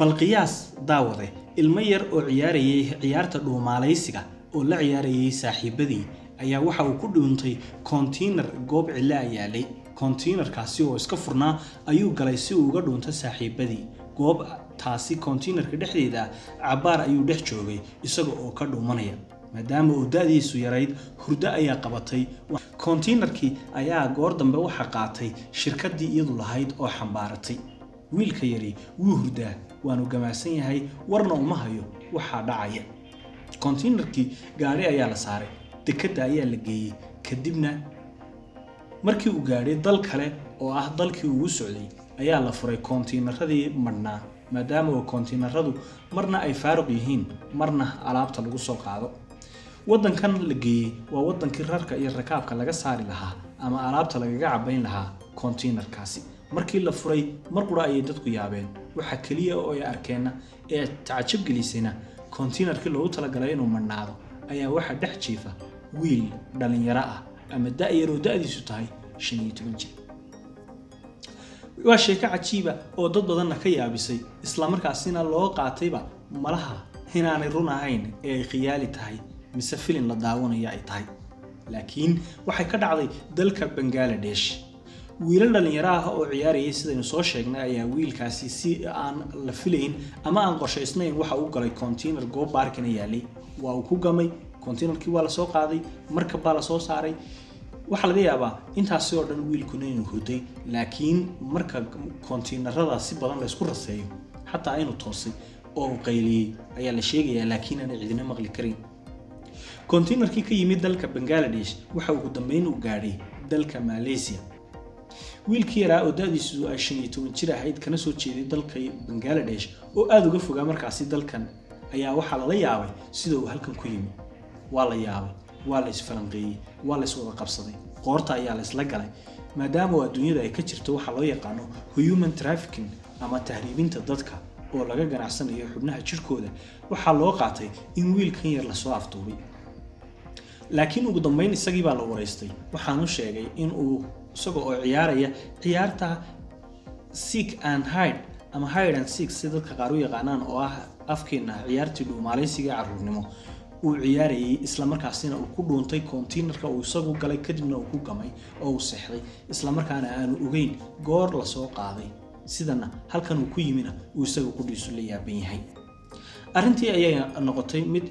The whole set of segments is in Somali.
bal qiyaas daawade ilmo yar oo ciyaarayay ciyaarta dhuumaalaysiga oo la ciyaarayay saaxiibadii ayaa waxa uu ku dhuuntay container goob cilla yaalay containerkaasi oo iska furnaa ayuu galay si uu uga dhuunto saaxiibadii goob taasi containerka dhexdeeda cabaar ayuu dhex joogay isaga oo ka dhuumanaya maadaama uu daadiisu yarayd hurdo ayaa qabatay containerkii ayaa goor dambe waxa qaatay shirkadii iyadu lahayd oo xambaaratay wiilka yari wuu hurdaa waanu gamaasan yahay warna uma hayo waxa dhacaya containerkii gaari ayaa la saaray dekada ayaa la geeyay kadibna markii uu gaaray dal kale oo ah dalkii uu socday ayaa la furay containeradii marnaa maadaama containeradu marna ay faaruq yihiin marna alaabta lagu soo qaado wadankan la geeyay waa wadankii rarka iyo rakaabka laga saari lahaa ama alaabta lagaga cabayn lahaa containerkaasi markii la furay mar qura ay dadku yaabeen waxa kaliya oo ay arkeen ee tacajab gelisayna containerkii loogu talagalay inuu marnaado ayaa waxa dhex jiifa wiil dhalinyaro ah ama daayiro daadiisu tahay 15 jir waa sheeko cajiiba oo dad badan ka yaabisay isla markaasina loo qaatayba malaha hinaanay run ahayn ee khiyaali tahay mise filin la daawanaya ay tahay laakiin waxay ka dhacday dalka Bangladesh wiilal dhalinyaro ah oo ciyaarayay sidaynu soo sheegnay ayaa wiilkaasi si aan la filayn ama aan qorshaysnayn waxa uu galay container goob baarkina yaalay waa uu ku gamay containerkii waa la soo qaaday marka baa la soo saaray waxa laga yaabaa intaasi oo dhan wiilkuna inuu hurday laakiin marka containerada si badan la isku raseeyo xataa aynu toosay oo qayliyay ayaa la sheegayaa laakiin aan cidina maqli karin containerkii ka yimid dalka Bangladesh waxa uu dambeyn u gaaray dalka Malaysia wiilkii yara oo daadiisu ay 15 jir ahayd kana soo jeeday dalka Bangladesh oo aad uga fogaa markaasi dalkan ayaa waxa la yaabay sida uu halkan ku yimid waa la yaabay waa la isfalanqeeyay waa la iswada qabsaday qoorta ayaa la isla galay maadaama adduunyada ay ka jirto waxa loo yaqaano human trafficking ama tahriibinta dadka oo laga ganacsanayo xubnaha jirkooda waxa loo qaatay in wiilkan yar la soo afduubay laakiin ugu dambeyn isagii baa la wareystay waxaanu sheegay in uu isagoo oo ciyaaraya ciyaarta seek and hide ama hide and seek sida dadka qaar u yaqaanaan oo ah afkeena ciyaartii dhuumaalaysiga carruurnimo uu ciyaarayay isla markaasina uu ku dhuuntay containerka uu isagu galay kadibna uu ku gamay oo uu seexday isla markaana aanu ogeyn goor la soo qaaday sidana halkan uu ku yimina uu isagu ku dhiisu la yaaban yahay arintii ayay noqotay mid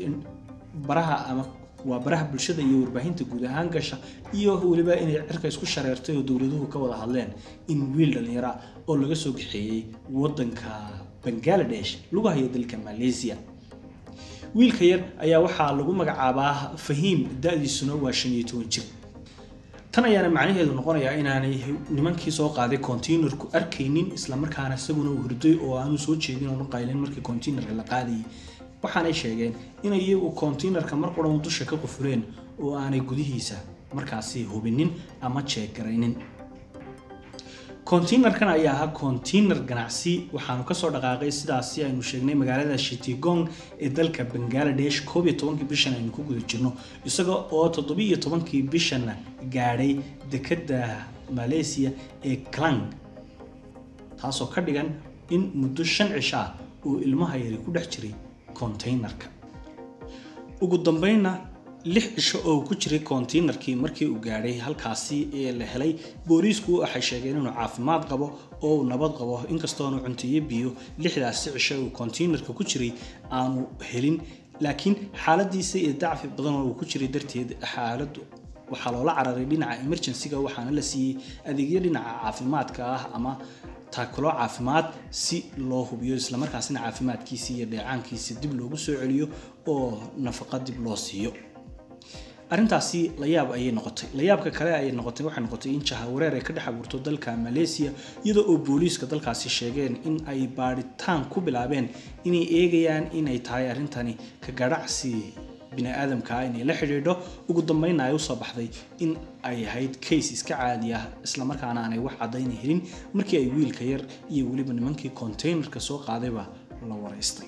baraha ama waa baraha bulshada iyo warbaahinta guud ahaan gasha iyo waliba inay cirka isku shareertay oo dawladuhu ka wada hadleen in wiil dhalinyaro oo laga soo gaxeeyay wadanka Bangladesh lagu hayo dalka Malaysia wiilka yar ayaa waxa lagu magacaabaa Fahim daadiisuna waa 15 jir tan ayaana macnaheedu noqonayaa inaanay nimankii soo qaaday containerku arkaynin isla markaana isaguna uu hurday oo aanu soo jeedin oo qaylin markii containerka la qaadayay waxaanay sheegeen in iyagu containerka mar qoran dusha ka qufureen oo aanay gudihiisa markaasi hubinin ama check garaynin containerkan ayaa ahaa container ganacsi waxaanu ka soo dhaqaaqay sidaasi aynu sheegnay magaalada Chittagong ee dalka Bangladesh 12 bishan aynu ku guda jirno isaga oo 17 bishan gaaray dekada Malaysia ee Klang taasoo ka dhigan in muddo 5 cisho oo ilmaha yari ku dhex jiray containerka ugu dambeynna 6 cisho oo ku jiray containerkii markii uu gaaray halkaasi ee la helay booliisku waxay sheegeen inuu caafimaad qabo oo nabad qabo inkastoo aanu cuntiyo biyo 6daas cisho oo containerka ku jiray aanu helin laakiin xaaladiisa iyo dacfi badan oo ku jiray darteed xaaladu waxa loola cararay dhinaca emergency-ga waxaana la siiyay adeegyo dhinaca caafimaadka ah ama taakalo caafimaad si loo hubiyo isla markaasina caafimaadkiisa iyo dheecaankiisa dib loogu soo celiyo oo nafaqo dib loo siiyo arintaasi la yaab ayay noqotay la yaabka kale ay noqotay waxa noqotay in jahawareer ay ka dhex abuurto dalka Malaysia iyadoo oo booliiska dalkaasi sheegeen in ay baaritaan ku bilaabeen inay eegayaan inay tahay arintani ka gadacsi bini'aadamka inay la xiriirdo ugu dambeynna ay u soo baxday in ay ahayd case iska caadi ah isla markaana aanay wax cadayn helin markii ay wiilka yar iyo waliba nimankii containerka soo qaadayba la wareystay